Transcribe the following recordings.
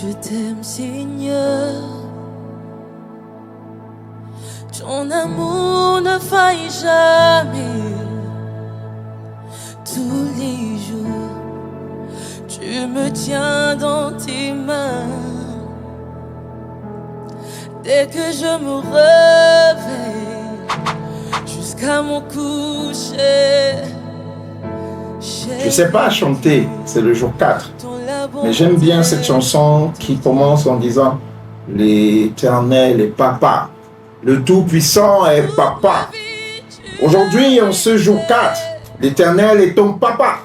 Je t'aime, Seigneur. Ton amour ne faille jamais. Tous les jours, tu me tiens dans tes mains. Dès que je me réveille, jusqu'à mon coucher. Je ne sais pas chanter, c'est le jour 4. Mais j'aime bien cette chanson qui commence en disant « L'Éternel est papa, le Tout-Puissant est papa. » Aujourd'hui, en ce jour 4, l'Éternel est ton papa.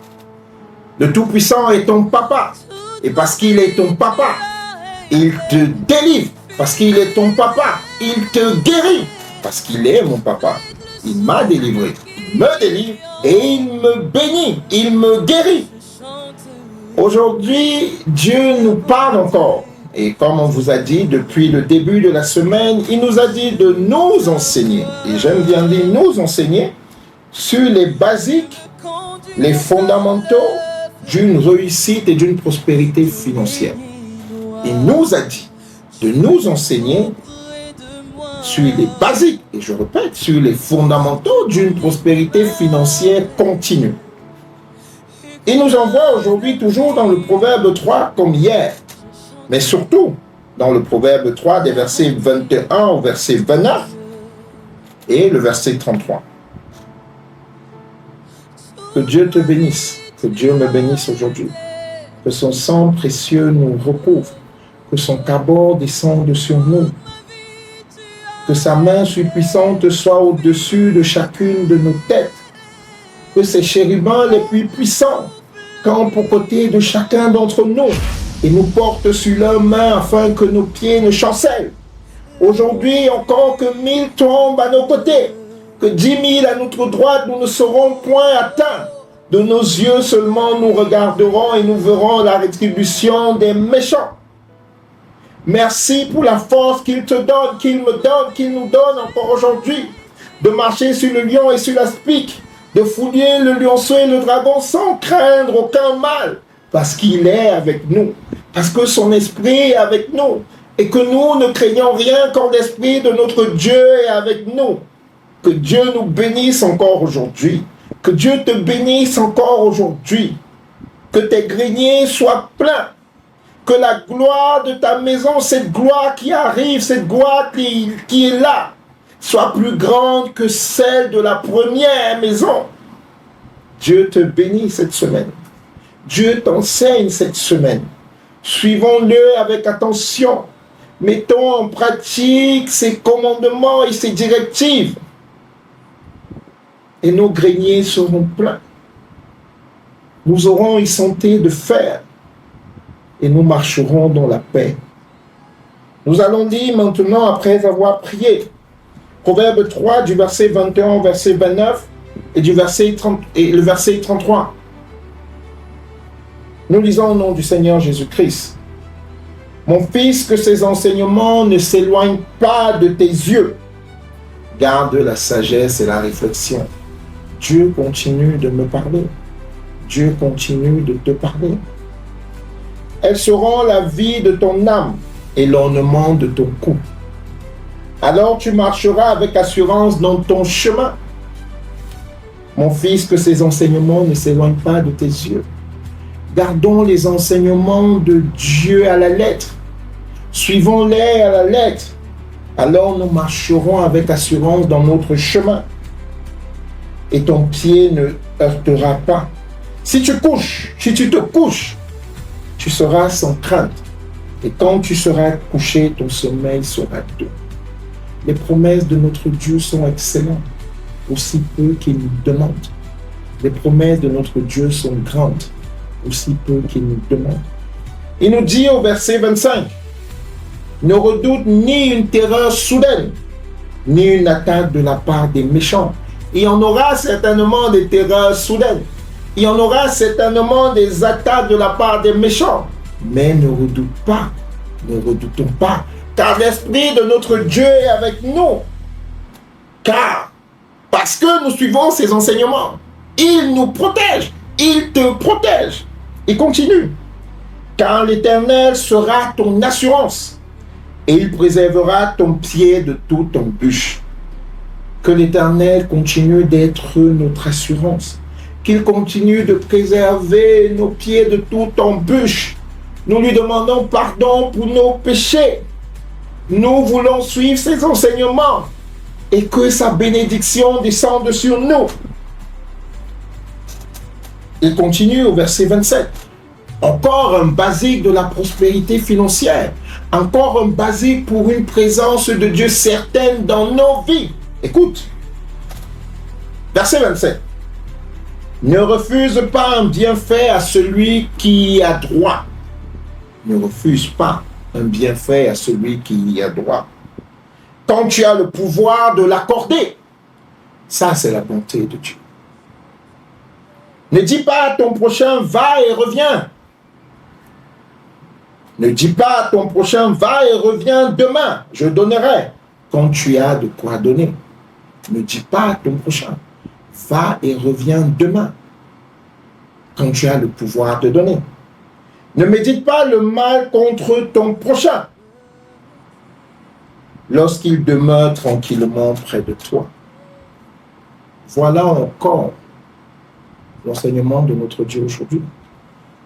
Le Tout-Puissant est ton papa. Et parce qu'il est ton papa, il te délivre. Parce qu'il est ton papa, il te guérit. Parce qu'il est mon papa. Il m'a délivré, il me délivre et il me bénit, il me guérit. Aujourd'hui, Dieu nous parle encore. Et comme on vous a dit depuis le début de la semaine, il nous a dit de nous enseigner. Et j'aime bien dire nous enseigner sur les basiques, les fondamentaux d'une réussite et d'une prospérité financière. Il nous a dit de nous enseigner sur les basiques, et je répète, sur les fondamentaux d'une prospérité financière continue. Il nous envoie aujourd'hui toujours dans le Proverbe 3 comme hier, mais surtout dans le Proverbe 3 des versets 21 au verset 29 et le verset 33. Que Dieu te bénisse, que Dieu me bénisse aujourd'hui, que son sang précieux nous recouvre, que son cabot descende sur nous, que sa main surpuissante soit au-dessus de chacune de nos têtes, que ses chérubins les plus puissants campent aux côtés de chacun d'entre nous et nous portent sur leurs mains afin que nos pieds ne chancellent. Aujourd'hui, encore que 1000 tombent à nos côtés, que 10 000 à notre droite, nous ne serons point atteints. De nos yeux seulement nous regarderons et nous verrons la rétribution des méchants. Merci pour la force qu'il te donne, qu'il me donne, qu'il nous donne encore aujourd'hui, de marcher sur le lion et sur l'aspic, de fouiller le lionceau et le dragon sans craindre aucun mal, parce qu'il est avec nous, parce que son esprit est avec nous, et que nous ne craignons rien quand l'esprit de notre Dieu est avec nous. Que Dieu nous bénisse encore aujourd'hui, que Dieu te bénisse encore aujourd'hui, que tes greniers soient pleins, que la gloire de ta maison, cette gloire qui arrive, cette gloire qui est là, soit plus grande que celle de la première maison. Dieu te bénit cette semaine. Dieu t'enseigne cette semaine. Suivons-le avec attention. Mettons en pratique ses commandements et ses directives. Et nos greniers seront pleins. Nous aurons une santé de fer. Et nous marcherons dans la paix. Nous allons lire maintenant, après avoir prié, Proverbe 3 du verset 21 au verset 29 et du verset 30, et le verset 33. Nous lisons au nom du Seigneur Jésus-Christ. Mon fils, que ces enseignements ne s'éloignent pas de tes yeux. Garde la sagesse et la réflexion. Dieu continue de me parler. Dieu continue de te parler. Elles seront la vie de ton âme et l'ornement de ton cou. Alors tu marcheras avec assurance dans ton chemin. Mon fils, que ces enseignements ne s'éloignent pas de tes yeux. Gardons les enseignements de Dieu à la lettre. Suivons-les à la lettre. Alors nous marcherons avec assurance dans notre chemin. Et ton pied ne heurtera pas. Si tu te couches, tu seras sans crainte. Et quand tu seras couché, ton sommeil sera doux. Les promesses de notre Dieu sont excellentes, aussi peu qu'il nous demande. Les promesses de notre Dieu sont grandes, aussi peu qu'il nous demande. Il nous dit au verset 25, ne redoute ni une terreur soudaine, ni une attaque de la part des méchants. Il y en aura certainement des terreurs soudaines. Il y en aura certainement des attaques de la part des méchants. Mais ne redoute pas, ne redoutons pas, car l'Esprit de notre Dieu est avec nous. Car, parce que nous suivons ses enseignements, il nous protège, il te protège. Il continue. car l'Éternel sera ton assurance et il préservera ton pied de toute embûche. Que l'Éternel continue d'être notre assurance, qu'il continue de préserver nos pieds de toute embûche. Nous lui demandons pardon pour nos péchés. Nous voulons suivre ses enseignements et que sa bénédiction descende sur nous. Il continue au verset 27. Encore un basique de la prospérité financière. Encore un basique pour une présence de Dieu certaine dans nos vies. Écoute. Verset 27. Ne refuse pas un bienfait à celui qui y a droit. Ne refuse pas un bienfait à celui qui y a droit. Quand tu as le pouvoir de l'accorder, ça c'est la bonté de Dieu. Ne dis pas à ton prochain, va et reviens. Ne dis pas à ton prochain, va et reviens demain, je donnerai, quand tu as de quoi donner. Ne dis pas à ton prochain, va et reviens demain, quand tu as le pouvoir de donner. Ne médite pas le mal contre ton prochain, lorsqu'il demeure tranquillement près de toi. Voilà encore l'enseignement de notre Dieu aujourd'hui.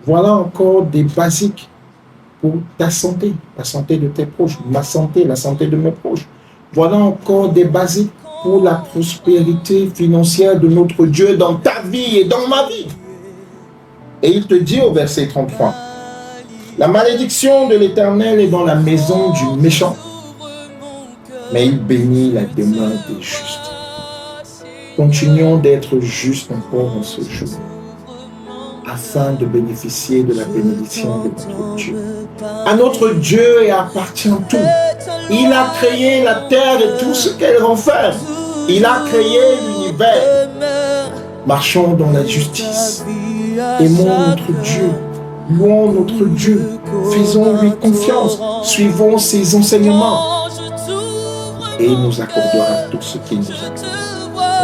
Voilà encore des basiques pour ta santé, la santé de tes proches, ma santé, la santé de mes proches. Voilà encore des basiques pour la prospérité financière de notre Dieu dans ta vie et dans ma vie. Et il te dit au verset 33, la malédiction de l'Éternel est dans la maison du méchant, mais il bénit la demeure des justes. Continuons d'être justes encore en ce jour, afin de bénéficier de la bénédiction de notre Dieu. À notre Dieu appartient tout. Il a créé la terre et tout ce qu'elle renferme. Il a créé l'univers. Marchons dans la justice. Aimons notre Dieu. Louons notre Dieu. Faisons-lui confiance. Suivons ses enseignements. Et il nous accordera tout ce qu'il nous accorde.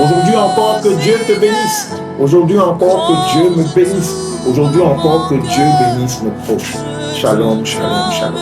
Aujourd'hui encore que Dieu te bénisse. Aujourd'hui encore que Dieu me bénisse. Aujourd'hui encore que Dieu bénisse nos proches. Shalom, shalom, shalom.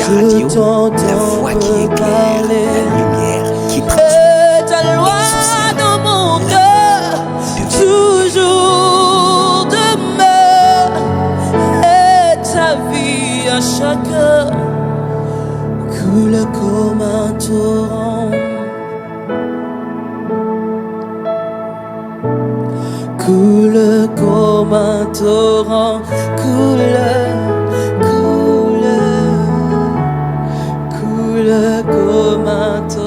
Radio, la voix qui éclaire, la lumière qui brille. Ta loi dans mon cœur, toujours demeure. Et ta vie à chaque heure coule comme un torrent. Coule comme un torrent, coule comme un torrent.